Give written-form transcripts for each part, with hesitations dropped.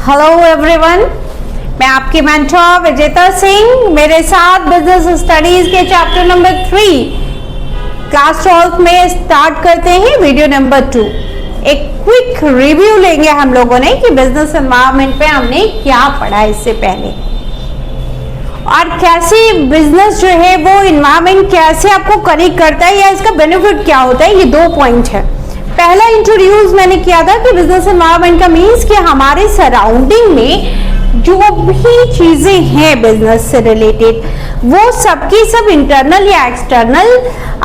Hello everyone, मैं आपकी mentor विजेता सिंह। मेरे साथ बिजनेस स्टडीज के चैप्टर नंबर 3 क्लास 12 में स्टार्ट करते हैं वीडियो नंबर 2। एक क्विक रिव्यू लेंगे हम लोगों ने कि बिजनेस एनवायरनमेंट पे हमने क्या पढ़ा इससे पहले और कैसे बिजनेस जो है वो एनवायरनमेंट कैसे आपको कनेक्ट करता है या इसका बेनिफिट क्या होता है। ये 2 पॉइंट है। पहला इंट्रोड्यूस मैंने किया था कि बिजनेस एनवायरनमेंट का मीन्स कि हमारे सराउंडिंग में जो भी चीजें हैं बिजनेस से रिलेटेड वो सबकी सब इंटरनल या एक्सटर्नल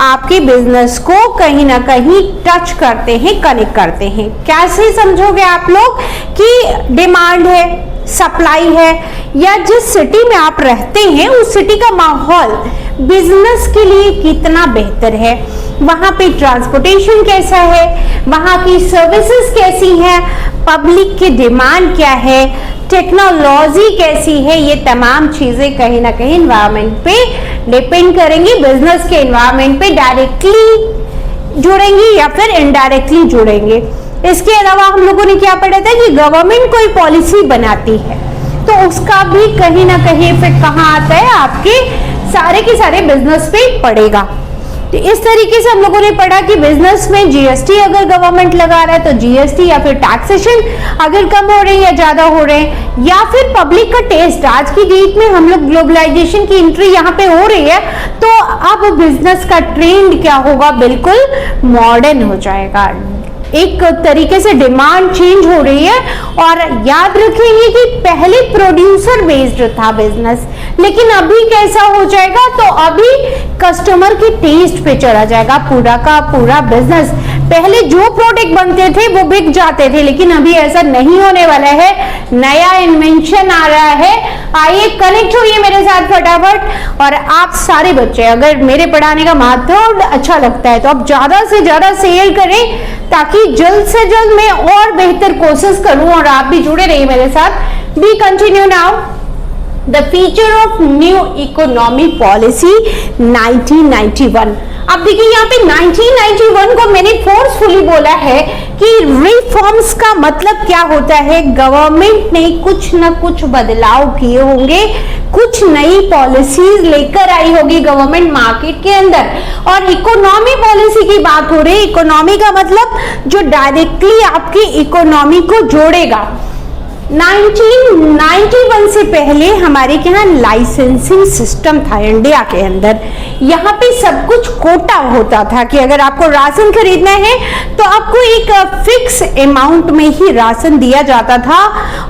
आपके बिजनेस को कहीं ना कहीं टच करते हैं, कनेक्ट करते हैं। कैसे समझोगे आप लोग कि डिमांड है, सप्लाई है, या जिस सिटी में आप रहते हैं उस सिटी का माहौल बिजनेस के लिए कितना बेहतर है, वहां पे ट्रांसपोर्टेशन कैसा है, वहां की सर्विसेज कैसी है, पब्लिक की डिमांड क्या है, टेक्नोलॉजी कैसी है, ये तमाम चीजें कहीं ना कहीं एनवायरनमेंट पे डिपेंड करेंगी। बिजनेस के एनवायरनमेंट पे डायरेक्टली जुड़ेंगी या फिर इनडायरेक्टली जुड़ेंगे। इसके अलावा हम लोगों ने क्या पढ़ा था कि गवर्नमेंट कोई पॉलिसी बनाती है तो उसका भी कहीं ना कहीं इफेक्ट कहाँ आता है, आपके सारे के सारे बिजनेस पे पड़ेगा। तो इस तरीके से हम लोगों ने पढ़ा कि बिजनेस में जीएसटी अगर गवर्नमेंट लगा रहा है तो जीएसटी या फिर टैक्सेशन अगर कम हो रहे हैं या ज्यादा हो रहे हैं, या फिर पब्लिक का टेस्ट। आज की डेट में हम लोग ग्लोबलाइजेशन की एंट्री यहाँ पे हो रही है तो अब बिजनेस का ट्रेंड क्या होगा, बिल्कुल मॉडर्न हो जाएगा। एक तरीके से डिमांड चेंज हो रही है। और याद रखेंगे कि पहले प्रोड्यूसर बेस्ड था बिजनेस, लेकिन अभी कैसा हो जाएगा, तो अभी कस्टमर के टेस्ट पे चला जाएगा पूरा का पूरा बिजनेस। पहले जो प्रोडक्ट बनते थे वो बिक जाते थे, लेकिन अभी ऐसा नहीं होने वाला है। नया इन्वेंशन आ रहा है। आइए कनेक्ट होइए मेरे साथ फटाफट। और आप सारे बच्चे अगर मेरे पढ़ाने का मेथड अच्छा लगता है तो आप ज्यादा से ज्यादा शेयर करें ताकि जल्द से जल्द मैं और बेहतर कोशिश करूं और आप भी जुड़े रहिए मेरे साथ। B continue now. The feature of new economy policy 1991। अब देखिए यहाँ पे 1991 को मैंने फोर्सफुली बोला है कि रिफॉर्म्स का मतलब क्या होता है। गवर्नमेंट ने कुछ न कुछ बदलाव किए होंगे, कुछ नई पॉलिसीज लेकर आई होगी गवर्नमेंट मार्केट के अंदर। और इकोनॉमी पॉलिसी की बात हो रही है। इकोनॉमी का मतलब जो डायरेक्टली आपकी इकोनॉमी को जोड़ेगा। 1991 से पहले हमारे यहाँ लाइसेंसिंग सिस्टम था इंडिया के अंदर। यहाँ पे सब कुछ कोटा होता था कि अगर आपको राशन खरीदना है तो आपको एक फिक्स अमाउंट में ही राशन दिया जाता था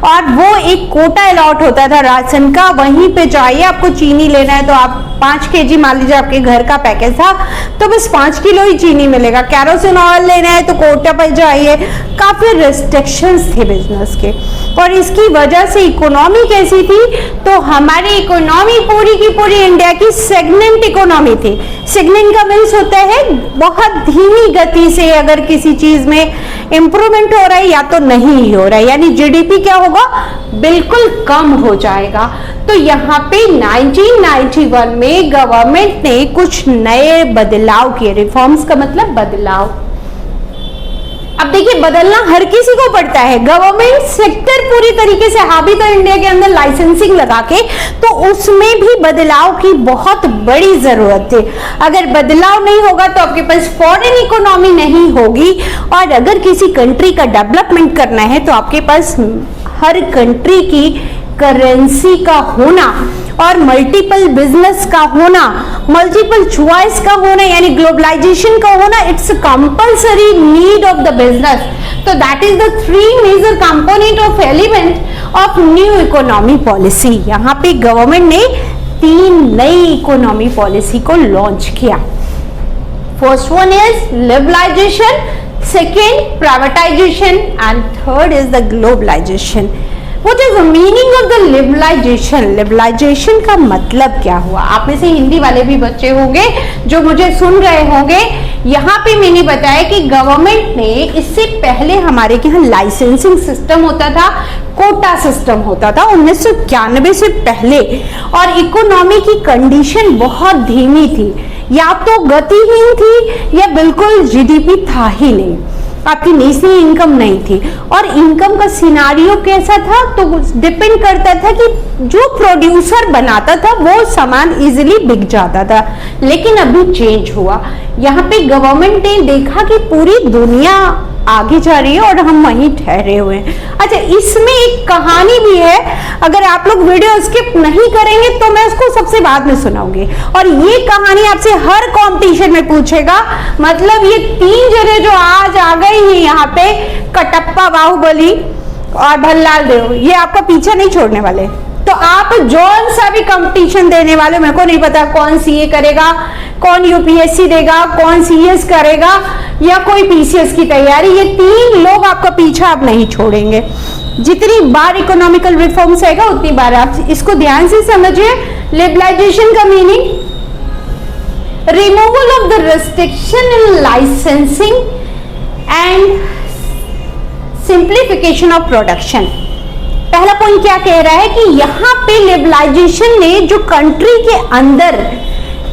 और वो एक कोटा अलॉट होता था राशन का। वहीं पे जाइए, आपको चीनी लेना है तो आप 5 kg, मान लीजिए आपके घर का पैकेज था तो बस 5 किलो ही चीनी मिलेगा। कैरोसिन ऑयल लेना है तो कोटा पर जाइए। काफी रिस्ट्रिक्शंस थे बिजनेस के। और इसकी वजह से इकोनॉमी कैसी थी, तो हमारी इकोनॉमी पूरी की पूरी इंडिया की सेगमेंट इकोनॉमी थी। सेगमेंट का मीन्स होता है बहुत धीमी गति से अगर किसी चीज में इंप्रूवमेंट हो रहा है या तो नहीं हो रहा है, यानी जीडीपी क्या होगा, बिल्कुल कम हो जाएगा। तो यहाँ पे 1991 में गवर्नमेंट ने कुछ नए बदलाव किए। रिफॉर्म्स का मतलब बदलाव। अब देखिए बदलना हर किसी को पड़ता है। गवर्नमेंट सेक्टर पूरी तरीके से हावी था इंडिया के अंदर लाइसेंसिंग लगा के, तो उसमें भी बदलाव की बहुत बड़ी जरूरत थी। अगर बदलाव नहीं होगा तो आपके पास फॉरेन इकोनॉमी नहीं होगी। और अगर किसी कंट्री का डेवलपमेंट करना है तो आपके पास हर कंट्री की करेंसी का होना और मल्टीपल बिजनेस का होना, मल्टीपल चॉइस का होना, यानी ग्लोबलाइजेशन का होना, it's compulsory need of the business. तो that is the 3 major component of element of new economy policy. यहाँ पे गवर्नमेंट ने 3 नई इकोनॉमी पॉलिसी को लॉन्च किया। First one is liberalisation, second privatisation and third is the globalisation. What is the meaning of the liberalization? Liberalisation का मतलब क्या हुआ? आप में से हिंदी वाले भी बच्चे होंगे जो मुझे सुन रहे होंगे। यहाँ पे मैंने बताया कि गवर्नमेंट ने इससे पहले हमारे यहाँ लाइसेंसिंग सिस्टम होता था, कोटा सिस्टम होता था 1991 से पहले। और इकोनॉमी की कंडीशन बहुत धीमी थी, या तो गतिहीन थी या बिल्कुल जीडीपी था ही नहीं। आपकी नेशनल इनकम नहीं थी। और इनकम का सिनारियो कैसा था, तो डिपेंड करता था कि जो प्रोड्यूसर बनाता था वो सामान इजीली बिक जाता था। लेकिन अभी चेंज हुआ, यहाँ पे गवर्नमेंट ने देखा कि पूरी दुनिया आगे जा रही है और हम वहीं ठहरे हुए हैं। अच्छा, इसमें एक कहानी भी है, अगर आप लोग वीडियो स्किप नहीं करेंगे तो मैं उसको सबसे बाद में सुनाऊंगी। और ये कहानी आपसे हर कंपटीशन में पूछेगा। मतलब ये 3 जने जो आज आ गए हैं यहाँ पे, कटप्पा, बाहुबली और भल्लाल देव, ये आपका पीछा नहीं छोड़ने वाले। तो आप जौन सा भी कंपटीशन देने वाले, मेरे को नहीं पता कौन सीए करेगा, कौन यूपीएससी देगा, कौन सीएस करेगा या कोई पीसीएस की तैयारी, ये 3 लोग आपका पीछा आप नहीं छोड़ेंगे। जितनी बार इकोनॉमिकल रिफॉर्म्स आएगा उतनी बार आप इसको ध्यान से समझिए। लिबरलाइजेशन का meaning removal of the restriction in licensing and simplification of production. पहला पॉइंट क्या कह रहा है कि यहाँ पे लिबरलाइजेशन ने जो कंट्री के अंदर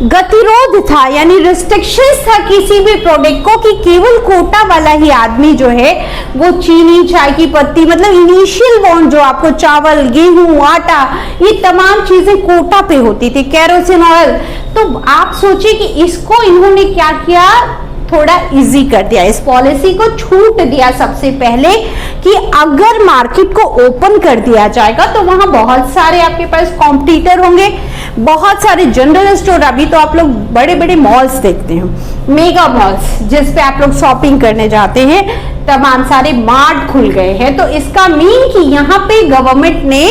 गतिरोध था, यानी रिस्ट्रिक्शंस था किसी भी प्रोडक्ट को, कि केवल कोटा वाला ही आदमी जो है वो चीनी, चाय की पत्ती, मतलब इनिशियल बॉन्ड जो आपको चावल, गेहूं, आटा, ये तमाम चीजें कोटा पे होती थी, केरोसिन ऑयल। तो आप सोचिए कि इसको इन्होंने क्या किया, थोड़ा इजी कर दिया, इस पॉलिसी को छूट दिया सबसे पहले कि अगर मार्केट को ओपन कर दिया जाएगा तो वहां बहुत सारे आपके पास कॉम्पिटिटर होंगे, बहुत सारे जनरल स्टोर। अभी तो आप लोग बड़े बड़े मॉल्स देखते हैं, मेगा मॉल्स, जिस पे आप लोग शॉपिंग करने जाते हैं, तमाम सारे मार्ट खुल गए हैं। तो इसका मीन कि यहाँ पे गवर्नमेंट ने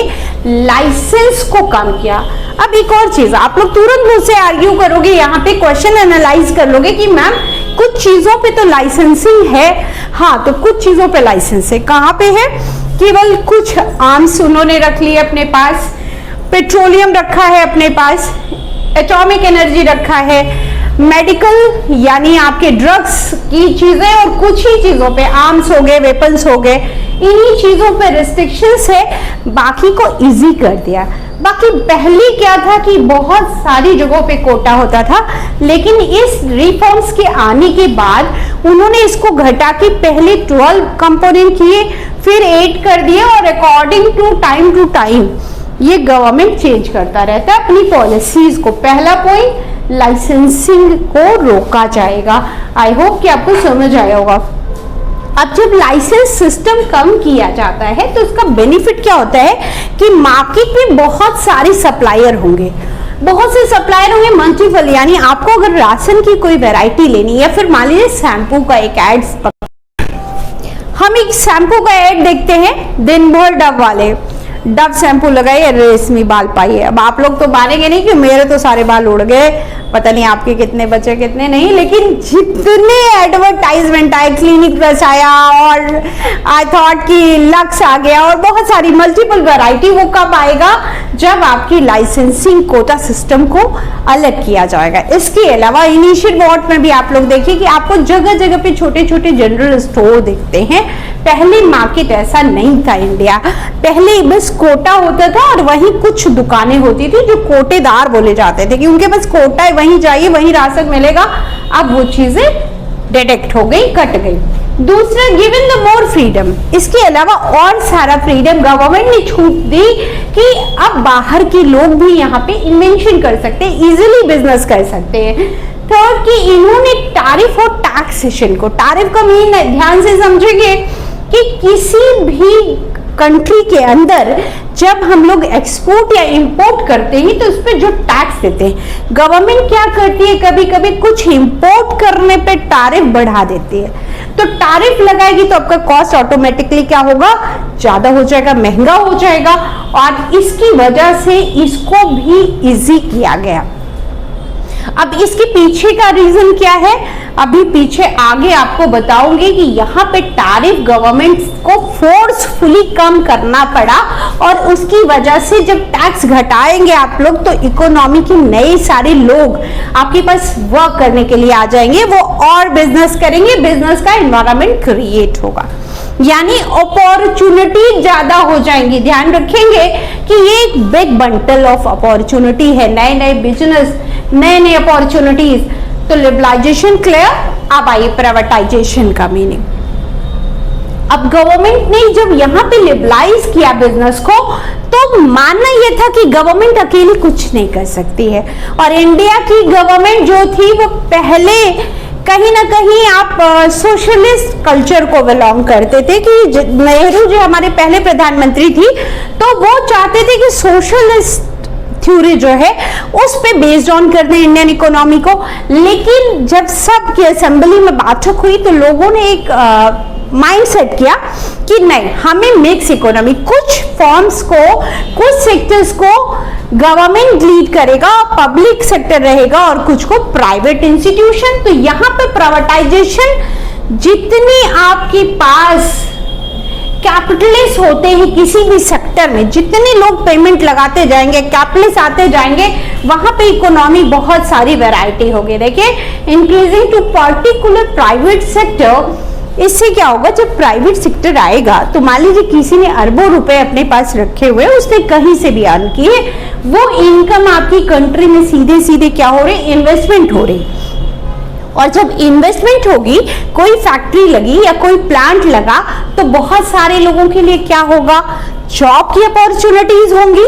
लाइसेंस को कम किया। अब एक और चीज, आप लोग तुरंत मुझसे आर्ग्यू करोगे, यहाँ पे क्वेश्चन एनालाइज कर लोगे कि मैम कुछ चीजों पे तो लाइसेंसिंग है। हाँ, तो कुछ चीजों पे लाइसेंस है, कहाँ पे है, केवल कुछ आर्म्स उन्होंने रख लिए अपने पास, पेट्रोलियम रखा है अपने पास, एटॉमिक एनर्जी रखा है, मेडिकल यानी आपके ड्रग्स की चीजें, और कुछ ही चीजों पे आर्म्स हो गए, वेपन्स हो गए, इन्हीं चीजों पे रिस्ट्रिक्शंस है, बाकी को इजी कर दिया। बाकी पहले क्या था कि बहुत सारी जगहों पे कोटा होता था, लेकिन इस रिफॉर्म्स के आने के बाद उन्होंने इसको घटा के पहले 12 कंपोनेंट किए, फिर 8 कर दिए, और अकॉर्डिंग टू टाइम ये गवर्नमेंट चेंज करता रहता है अपनी पॉलिसीज को। पहला पॉइंट, लाइसेंसिंग को रोका जाएगा। आई होप कि आपको समझ आया होगा। अब जब लाइसेंस सिस्टम कम किया जाता है तो इसका बेनिफिट क्या होता है कि मार्केट में बहुत सारे सप्लायर होंगे, बहुत से सप्लायर होंगे, मल्टीपल, यानी आपको अगर राशन की कोई वैरायटी लेनी है, या फिर मान लीजिए शैम्पू का एक एड, हम एक शैम्पू का एड देखते हैं, दिन भर डव वाले, डव शैम्पू लगाइए, रेशमी बाल पाइए। अब आप लोग तो मानेंगे नहीं कि मेरे तो सारे बाल उड़ गए, पता नहीं आपके कितने बचे कितने नहीं, लेकिन जितने एडवर्टाइजमेंट आए, क्लिनिक प्लस आया और आई थॉट कि लक्स आ गया और बहुत सारी मल्टीपल वैरायटी, वो कब आएगा, जब आपकी लाइसेंसिंग कोटा सिस्टम को अलग किया जाएगा। इसके अलावा इनिशियल वॉट में भी आप लोग देखिए कि आपको जगह जगह पे छोटे छोटे जनरल स्टोर दिखते हैं। पहले मार्केट ऐसा नहीं था इंडिया, पहले बस कोटा होता था और वहीं कुछ दुकानें होती थी जो कोटेदार बोले जाते थे कि उनके पास कोटा है, वहीं जाइए वहीं राशन मिलेगा। अब वो चीजें डिटेक्ट हो गई, कट गई। दूसरा, गिवन द मोर फ्रीडम, इसके अलावा और सारा फ्रीडम गवर्नमेंट ने छूट दी कि अब बाहर के लोग भी यहाँ पे इन्वेंशन कर सकते हैं, इजीली बिजनेस कर सकते हैं। थर्ड, कि इन्होंने टैरिफ और टैक्सेशन को, टैरिफ का मीन ध्यान से समझेंगे कि किसी भी कंट्री के अंदर जब हम लोग एक्सपोर्ट या इंपोर्ट करते हैं तो उस पर जो टैक्स देते हैं, गवर्नमेंट क्या करती है, कभी कभी कुछ इंपोर्ट करने पे टैरिफ बढ़ा देती है। तो टैरिफ लगाएगी तो आपका कॉस्ट ऑटोमेटिकली क्या होगा, ज्यादा हो जाएगा, महंगा हो जाएगा, और इसकी वजह से इसको भी इजी किया गया। अब इसके पीछे का रीजन क्या है, अभी पीछे आगे आपको बताऊंगी कि यहाँ पे टैरिफ गवर्नमेंट को फोर्सफुली कम करना पड़ा, और उसकी वजह से जब टैक्स घटाएंगे आप लोग तो इकोनॉमी के नए सारे लोग आपके पास वर्क करने के लिए आ जाएंगे, वो और बिजनेस करेंगे, बिजनेस का एनवायरनमेंट क्रिएट होगा, यानी अपॉर्चुनिटी ज्यादा हो जाएंगी। ध्यान रखेंगे कि ये एक बिग बंटल ऑफ अपॉर्चुनिटी है, नए नए बिजनेस, नए नए अपॉर्चुनिटीज। तो लिबरलाइजेशन क्लियर। अब आइए प्राइवेटाइजेशन का मीनिंग। अब गवर्नमेंट ने जब यहाँ पे लिबरलाइज किया बिजनेस को, तो मानना यह था कि गवर्नमेंट अकेली कुछ नहीं कर सकती है। और इंडिया की गवर्नमेंट जो थी वो पहले कहीं ना कहीं आप सोशलिस्ट कल्चर को बिलोंग करते थे कि नेहरू जो हमारे पहले प्रधानमंत्री थी, तो वो चाहते थे कि सोशलिस्ट थ्योरी जो है उस पे बेस्ड ऑन कर दें इंडियन इकोनॉमी को। लेकिन जब सबकी असेंबली में बैठक हुई तो लोगों ने एक माइंड सेट किया कि नहीं, हमें मिक्स इकोनॉमी, कुछ फॉर्म्स को, कुछ सेक्टर्स को गवर्नमेंट लीड करेगा, पब्लिक सेक्टर रहेगा और कुछ को प्राइवेट इंस्टीट्यूशन। तो यहाँ पे प्राइवेटाइजेशन, जितनी आपके पास कैपिटलिस्ट होते हैं किसी भी सेक्टर में, जितने लोग पेमेंट लगाते जाएंगे, कैपिटलिस्ट आते जाएंगे, वहां पे इकोनॉमी बहुत सारी वैरायटी होगी। देखिए, increasing to particular private sector, इससे क्या होगा, जब प्राइवेट सेक्टर आएगा तो मान लीजिए किसी ने अरबों रुपए अपने पास रखे हुए, उसने कहीं से भी अर्न किए, वो इनकम आपकी कंट्री में सीधे सीधे क्या हो रही, इन्वेस्टमेंट हो रही। और जब इन्वेस्टमेंट होगी, कोई फैक्ट्री लगी या कोई प्लांट लगा, तो बहुत सारे लोगों के लिए क्या होगा, जॉब की अपॉर्चुनिटीज होंगी,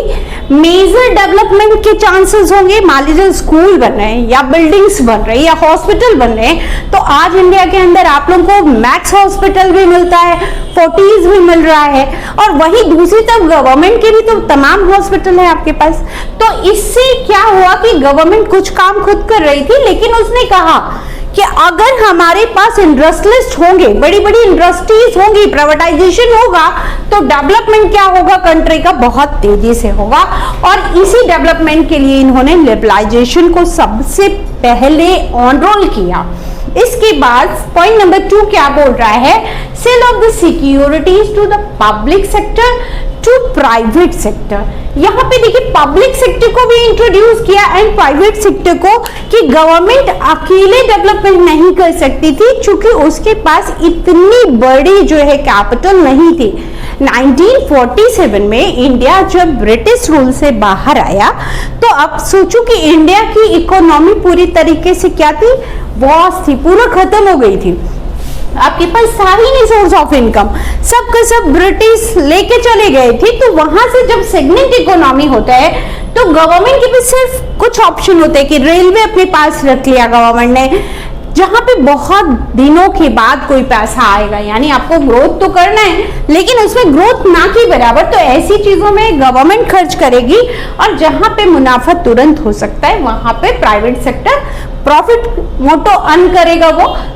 मेजर डेवलपमेंट के चांसेस होंगे। मान लीजिए स्कूल बन रहे हैं या बिल्डिंग्स बन रही है या हॉस्पिटल बन रहे हैं, तो आज इंडिया के अंदर आप लोगों को मैक्स हॉस्पिटल भी मिलता है, फोर्टीज भी मिल रहा है, और वही दूसरी तरफ गवर्नमेंट के भी तो तमाम हॉस्पिटल है आपके पास। तो इससे क्या हुआ कि गवर्नमेंट कुछ काम खुद कर रही थी, लेकिन उसने कहा कि अगर हमारे पास इंडस्ट्रियलिस्ट होंगे, बड़ी बड़ी इंडस्ट्रीज होंगी, प्राइवेटाइजेशन होगा, तो डेवलपमेंट क्या होगा, कंट्री का बहुत तेजी से होगा। और इसी डेवलपमेंट के लिए इन्होंने लिबरलाइजेशन को सबसे पहले ऑन रोल किया। इसके बाद पॉइंट नंबर 2 क्या बोल रहा है, sale of the securities to the public sector to private sector. यहाँ पे देखिए, पब्लिक सेक्टर को भी इंट्रोड्यूस किया एंड प्राइवेट सेक्टर को, कि गवर्नमेंट अकेले डेवलपमेंट नहीं कर सकती थी, क्योंकि उसके पास इतनी बड़ी जो है कैपिटल नहीं थी। 1947 में इंडिया जब ब्रिटिश रूल से बाहर आया, तो अब सोचो कि इंडिया की इकोनॉमी पूरी तरीके से क्या थी, वॉस थी, पूरा खत्म हो गई थी। आपके पास सारी नहीं सोर्स ऑफ इनकम, सब का सब ब्रिटिश लेके चले गए थे। तो वहां से जब सेगमेंट इकोनॉमी होता है, तो गवर्नमेंट के भी सिर्फ कुछ ऑप्शन होते हैं कि रेलवे अपने पास रख लिया गवर्नमेंट ने, जहां पे बहुत दिनों के बाद कोई पैसा आएगा, यानी आपको ग्रोथ तो करना है, लेकिन उसमें ग्रोथ ना के बराबर, तो ऐसी चीजों में गवर्नमेंट खर्च करेगी, और जहां पे मुनाफा तुरंत हो सकता है वहां पे प्राइवेट सेक्टर प्रॉफिट मोटो अर्न करेगा,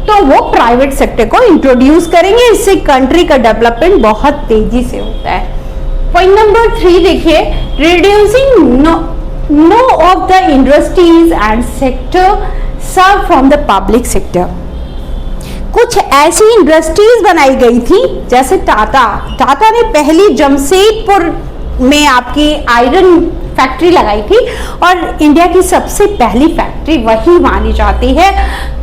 तो वो प्राइवेट सेक्टर को इंट्रोड्यूस करेंगे। इससे कंट्री का डेवलपमेंट बहुत तेजी से होता है। पॉइंट नंबर 3 देखिए, reducing no of the industries and sector serve from the public sector. कुछ ऐसी इंडस्ट्रीज बनाई गई थी, जैसे टाटा ने पहली जमशेदपुर में आपकी आयरन फैक्ट्री लगाई थी, और इंडिया की सबसे पहली फैक्ट्री वही मानी जाती है।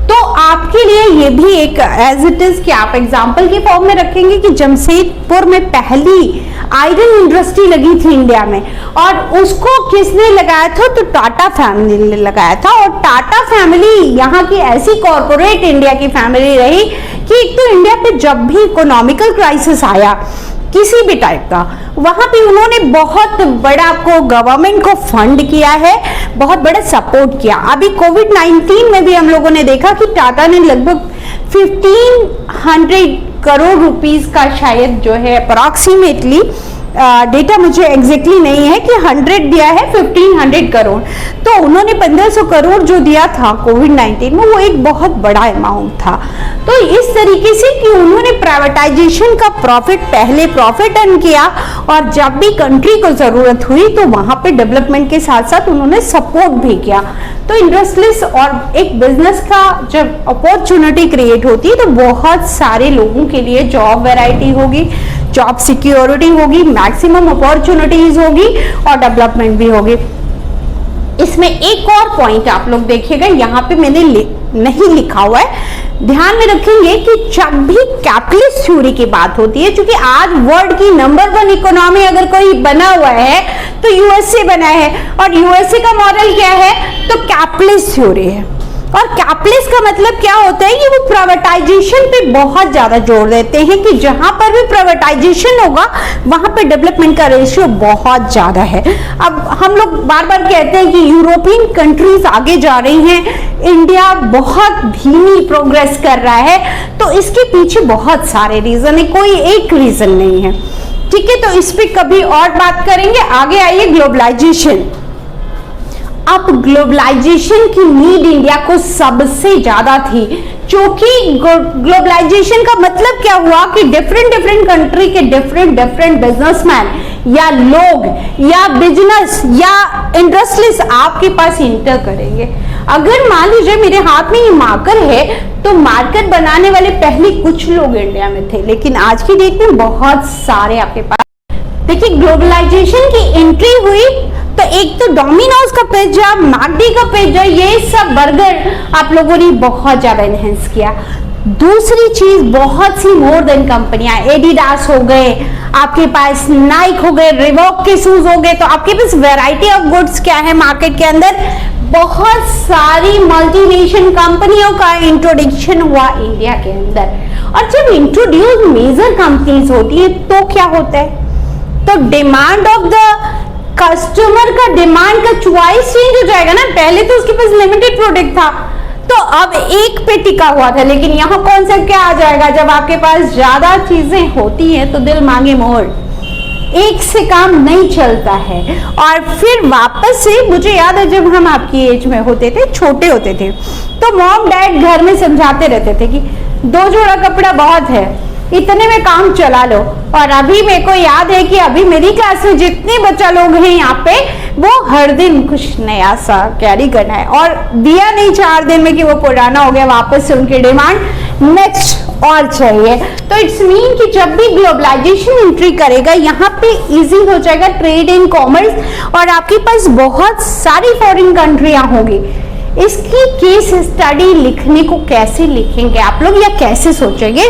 तो आपके लिए ये भी एक एज इट इज कि आप एग्जाम्पल के फॉर्म में रखेंगे कि जमशेदपुर में पहली आयरन इंडस्ट्री लगी थी इंडिया में, और उसको किसने लगाया था, तो टाटा फैमिली ने लगाया था। और टाटा फैमिली यहाँ की ऐसी कॉर्पोरेट इंडिया की फैमिली रही कि एक तो इंडिया पे जब भी इकोनॉमिकल क्राइसिस आया किसी भी टाइप का, वहां पे उन्होंने बहुत बड़ा आपको गवर्नमेंट को फंड किया है, बहुत बड़ा सपोर्ट किया। अभी कोविड-19 में भी हम लोगों ने देखा कि टाटा ने लगभग 1500 करोड़ रुपीस का शायद जो है अप्रॉक्सीमेटली, डेटा मुझे एग्जैक्टली नहीं है कि 100 दिया है, 1500 करोड़, तो उन्होंने 1500 करोड़ जो दिया था कोविड-19 में, वो एक बहुत बड़ा अमाउंट था। तो इस तरीके से कि उन्होंने प्राइवेटाइजेशन का पहले प्रॉफिट अर्न किया, और जब भी कंट्री को जरूरत हुई तो वहां पे डेवलपमेंट के साथ साथ उन्होंने सपोर्ट भी किया। तो इंडस्ट्रीज और एक बिजनेस का जब अपॉर्चुनिटी क्रिएट होती है, तो बहुत सारे लोगों के लिए जॉब वैरायटी होगी, जॉब सिक्योरिटी होगी, मैक्सिमम अपॉर्चुनिटीज होगी, और डेवलपमेंट भी होगी। इसमें एक और पॉइंट आप लोग देखिएगा, यहाँ पे मैंने नहीं लिखा हुआ है, ध्यान में रखेंगे कि जब भी कैपिटलिस्ट थ्योरी की बात होती है, क्योंकि आज वर्ल्ड की नंबर 1 इकोनॉमी अगर कोई बना हुआ है तो यूएसए बना है, और यूएसए का मॉडल क्या है, तो कैपिटलिस्ट थ्योरी है। और कैपिटलिस्ट का मतलब क्या होता है कि वो प्राइवेटाइजेशन पे बहुत ज्यादा जोर देते हैं कि जहां पर भी प्राइवेटाइजेशन होगा वहां पे डेवलपमेंट का रेशियो बहुत ज्यादा है। अब हम लोग बार बार कहते हैं कि यूरोपियन कंट्रीज आगे जा रही हैं, इंडिया बहुत धीमी प्रोग्रेस कर रहा है, तो इसके पीछे बहुत सारे रीजन है, कोई एक रीजन नहीं है। ठीक है, तो इस पे कभी और बात करेंगे। आगे आइए, ग्लोबलाइजेशन। अब ग्लोबलाइजेशन की नीड इंडिया को सबसे ज्यादा थी, क्योंकि ग्लोबलाइजेशन का मतलब क्या हुआ कि डिफरेंट कंट्री के डिफरेंट बिजनेसमैन या लोग या बिजनेस या इंडस्ट्रीज आपके पास इंटर करेंगे। अगर मान लीजिए मेरे हाथ में ये मार्कर है, तो मार्कर बनाने वाले पहले कुछ लोग इंडिया में थे, लेकिन आज की डेट में बहुत सारे आपके पास। देखिए, ग्लोबलाइजेशन की एंट्री हुई तो एक तो डोमिनोज का पिज्जा, मैकडी का पिज्जा, ये सब बर्गर आप लोगों ने बहुत ज्यादा एनहेंस किया। दूसरी चीज, बहुत सी मोर देन कंपनियां, एडिडास हो गए, आपके पास नाइक हो गए, रिबॉक के शूज हो गए, तो आपके पास वैरायटी ऑफ गुड्स क्या है मार्केट के अंदर, बहुत सारी मल्टीनेशनल कंपनियों का इंट्रोडक्शन हुआ इंडिया के अंदर। और जब इंट्रोड्यूस मेजर कंपनीज होती है तो क्या होता है, तो डिमांड ऑफ द कस्टमर का, डिमांड का चॉइस चेंज हो जाएगा ना। पहले तो उसके पास लिमिटेड प्रोडक्ट था, तो अब एक पे टिका हुआ था, लेकिन यहाँ कॉन्सेप्ट क्या आ जाएगा, जब आपके पास ज्यादा चीजें होती हैं तो दिल मांगे मोर, एक से काम नहीं चलता है। और फिर वापस से मुझे याद है जब हम आपकी एज में होते थे, छोटे होते थे, तो मॉम डैड घर में समझाते रहते थे कि 2 जोड़ा कपड़ा बहुत है, इतने में काम चला लो। और अभी मेरे को याद है कि अभी मेरी क्लास में जितने बच्चा लोग हैं यहाँ पे, वो हर दिन कुछ नया सा कैरी करना है, और दिया नहीं 4 दिन में कि वो पुराना हो गया, वापस से उनकी डिमांड नेक्स्ट और चाहिए। तो इट्स मीन कि जब भी ग्लोबलाइजेशन एंट्री करेगा, यहाँ पे इजी हो जाएगा ट्रेड एंड कॉमर्स, और आपके पास बहुत सारी फॉरेन कंट्रियां होंगी। इसकी केस स्टडी लिखने को कैसे लिखेंगे आप लोग, या कैसे सोचेंगे।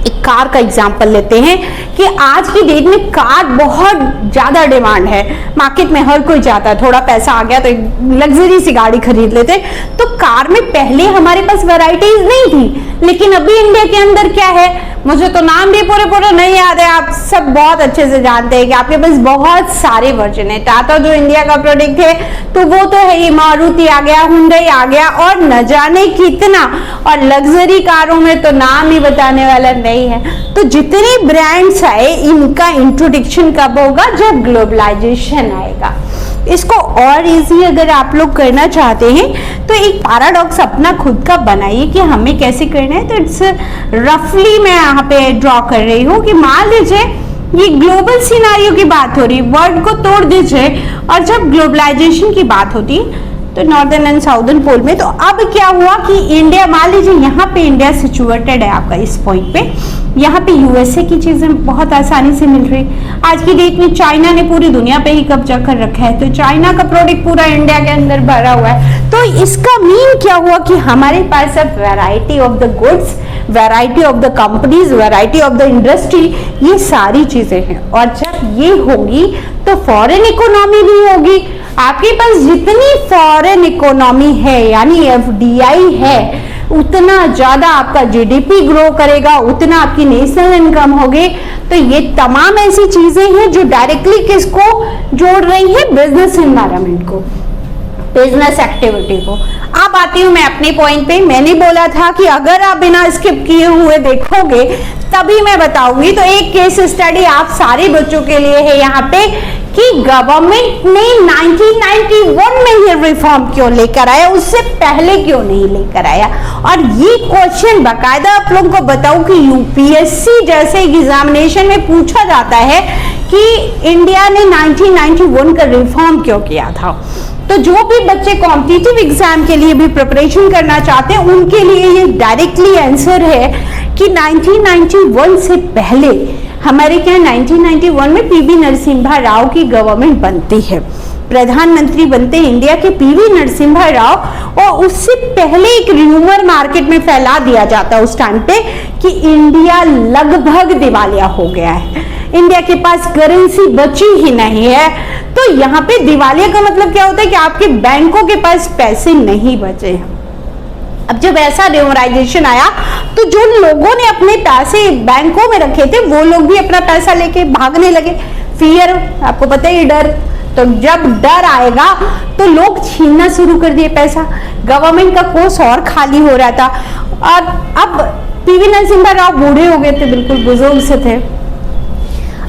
एक कार का एग्जांपल लेते हैं कि आज की डेट में कार बहुत ज्यादा डिमांड है, मार्केट में हर कोई चाहता है, थोड़ा पैसा आ गया तो एक लग्जरी सी गाड़ी खरीद लेते। तो कार में पहले हमारे पास वैरायटीज नहीं थी, लेकिन अभी इंडिया के अंदर क्या है, मुझे तो नाम भी पूरे नहीं याद है, आप सब बहुत अच्छे से जानते हैं कि आपके पास बहुत सारे वर्जन है। टाटा जो इंडिया का प्रोडक्ट है तो वो तो है ही, मारुति आ गया, हुंडई आ गया, और न जाने कितना, और लग्जरी कारों में तो नाम ही बताने वाला नहीं है। तो जितने ब्रांड्स आए, इनका इंट्रोडक्शन कब होगा, जब ग्लोबलाइजेशन आएगा। इसको और इजी अगर आप लोग करना चाहते हैं तो एक पैराडॉक्स अपना खुद का बनाइए कि हमें कैसे करना है। तो इट्स रफली मैं यहाँ पे ड्रॉ कर रही हूँ कि मान लीजिए ये ग्लोबल सिनारियो की बात हो रही, वर्ल्ड को तोड़ दीजिए, और जब ग्लोबलाइजेशन की बात होती तो नॉर्दर्न एंड साउदर्न पोल में, तो अब क्या हुआ कि इंडिया, मान लीजिए यहाँ पे इंडिया सिचुएटेड है आपका इस पॉइंट पे, यहाँ पे यूएसए की चीजें बहुत आसानी से मिल रही। आज की डेट में चाइना ने पूरी दुनिया पे ही कब्जा कर रखा है, तो चाइना का प्रोडक्ट पूरा इंडिया के अंदर भरा हुआ है। तो इसका मीन क्या हुआ कि हमारे पास अब variety of the goods, variety of the companies, variety of the industry, ये सारी चीजें हैं। और जब ये होगी तो फॉरेन इकोनॉमी भी होगी। आपके पास जितनी फॉरेन इकोनॉमी है, यानी एफडीआई है, उतना ज्यादा आपका जीडीपी ग्रो करेगा, उतना आपकी नेशनल इनकम होगी। तो ये तमाम ऐसी चीजें हैं जो डायरेक्टली किसको जोड़ रही है, बिजनेस एनवायरनमेंट को, बिजनेस एक्टिविटी को। अब आती हूं मैं अपने पॉइंट पे। मैंने बोला था कि अगर आप बिना स्किप किए हुए देखोगे तभी मैं बताऊंगी। तो एक केस स्टडी आप सारे बच्चों के लिए है यहाँ पे कि गवर्नमेंट ने 1991 में ये रिफॉर्म क्यों लेकर आया, उससे पहले क्यों नहीं लेकर आया। और ये क्वेश्चन बाकायदा आप लोगों को बताऊं कि यूपीएससी जैसे एग्जामिनेशन में पूछा जाता है कि इंडिया ने 1991 का रिफॉर्म क्यों किया था। तो जो भी बच्चे कॉम्पिटिटिव एग्जाम के लिए भी प्रिपरेशन करना चाहते हैं, उनके लिए ये डायरेक्टली आंसर है कि 1991 से पहले हमारे क्या 1991 में पीवी नरसिम्हा राव की गवर्नमेंट बनती है, प्रधानमंत्री बनते हैं इंडिया के पीवी नरसिम्हा राव। और उससे पहले एक र्यूमर मार्केट में फैला दिया जाता उस टाइम पे कि इंडिया लगभग दिवालिया हो गया है, इंडिया के पास करेंसी बची ही नहीं है। तो यहाँ पे दिवालिया का मतलब क्या होता है कि आपके बैंकों के पास पैसे नहीं बचे हैं। जब ऐसा डिमोनेटाइजेशन आया तो जो लोगों ने अपने पैसे बैंकों में रखे थे वो लोग भी अपना पैसा लेके भागने लगे। फियर, आपको पता है डर, तो जब डर आएगा तो लोग छीनना शुरू कर दिए पैसा। गवर्नमेंट का कोष और खाली हो रहा था। और अब पीवी नरसिम्हा राव बूढ़े हो गए थे, बिल्कुल बुजुर्ग से थे।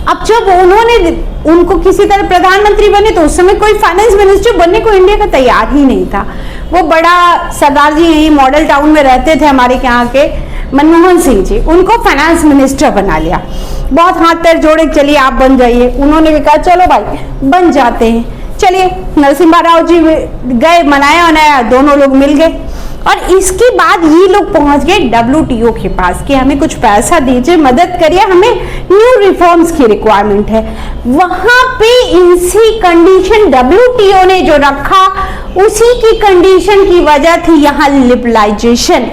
अब जब उनको किसी तरह प्रधानमंत्री बने तो उस समय कोई फाइनेंस मिनिस्टर बनने को इंडिया का तैयार ही नहीं था। वो बड़ा सरदार जी यही मॉडल टाउन में रहते थे हमारे यहाँ के मनमोहन सिंह जी, उनको फाइनेंस मिनिस्टर बना लिया। बहुत हाथ पैर जोड़े, चलिए आप बन जाइए। उन्होंने भी कहा चलो भाई बन जाते हैं। चलिए नरसिम्हा राव जी गए, मनाया, दोनों लोग मिल गए। और इसके बाद ये लोग पहुंच गए WTO के पास कि हमें कुछ पैसा दीजिए, मदद करिए, हमें न्यू रिफॉर्म्स की रिक्वायरमेंट है। वहां पे इसी कंडीशन WTO ने जो रखा उसी की कंडीशन की वजह थी यहाँ लिबरलाइजेशन।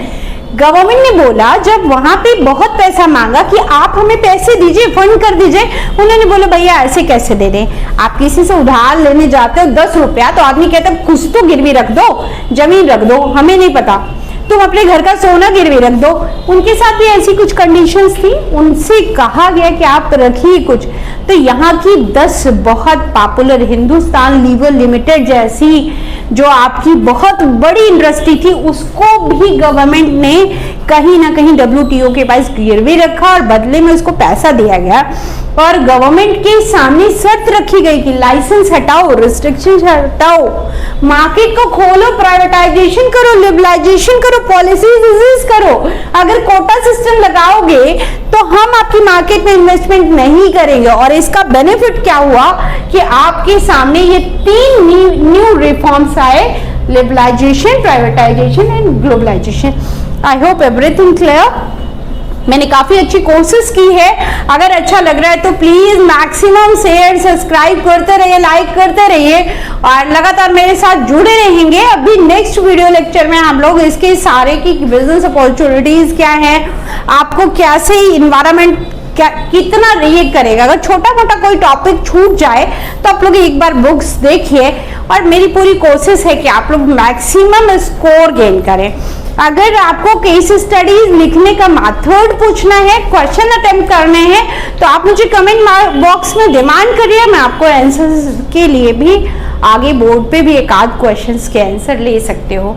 गवर्नमेंट ने बोला, जब वहां पे बहुत पैसा मांगा कि आप हमें पैसे दीजिए, फंड कर दीजिए, उन्होंने बोला भैया ऐसे कैसे दे दें, आप किसी से उधार लेने जाते हो 10 रुपया तो आदमी कहता है कुछ तो गिरवी रख दो, जमीन रख दो, हमें नहीं पता, तुम अपने घर का सोना गिरवी रख दो। उनके साथ भी ऐसी कुछ कंडीशंस थी, उनसे कहा गया कि आप रखिए कुछ। तो यहाँ की 10 बहुत पॉपुलर हिंदुस्तान लीवर लिमिटेड जैसी जो आपकी बहुत बड़ी इंडस्ट्री थी उसको भी गवर्नमेंट ने कहीं ना कहीं WTO के पास गिरवी रखा और बदले में उसको पैसा दिया गया। और गवर्नमेंट के सामने शर्त रखी गई कि लाइसेंस हटाओ, रिस्ट्रिक्शन हटाओ, मार्केट को खोलो, प्राइवेटाइजेशन करो, लिबरलाइजेशन करो, पॉलिसीज रिलीज करो। अगर कोटा सिस्टम लगाओगे तो हम आपकी मार्केट में इन्वेस्टमेंट नहीं करेंगे। और इसका बेनिफिट क्या हुआ कि आपके सामने ये 3 न्यू रिफॉर्म्स आए, liberalisation, privatisation and globalisation. I hope everything clear. मैंने काफी अच्छी कोशिश की है। अगर अच्छा लग रहा है तो प्लीज मैक्सिमम शेयर, सब्सक्राइब करते रहिए, लाइक करते रहिए और लगातार मेरे साथ जुड़े रहेंगे। अभी नेक्स्ट वीडियो लेक्चर में हम लोग इसके सारे की बिजनेस अपॉर्चुनिटीज क्या है, आपको कैसे इन्वायरमेंट कितना रिएक्ट करेगा। अगर छोटा मोटा कोई टॉपिक छूट जाए तो आप लोग एक बार बुक्स देखिए। और मेरी पूरी कोशिश है कि आप लोग मैक्सिमम स्कोर गेन करें। अगर आपको केस स्टडीज लिखने का मेथड पूछना है, क्वेश्चन अटेम्प्ट करने हैं, तो आप मुझे कमेंट बॉक्स में डिमांड करिए। मैं आपको आंसर के लिए भी आगे बोर्ड पे भी एक आध क्वेश्चंस के आंसर ले सकते हो।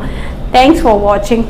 Thanks for watching.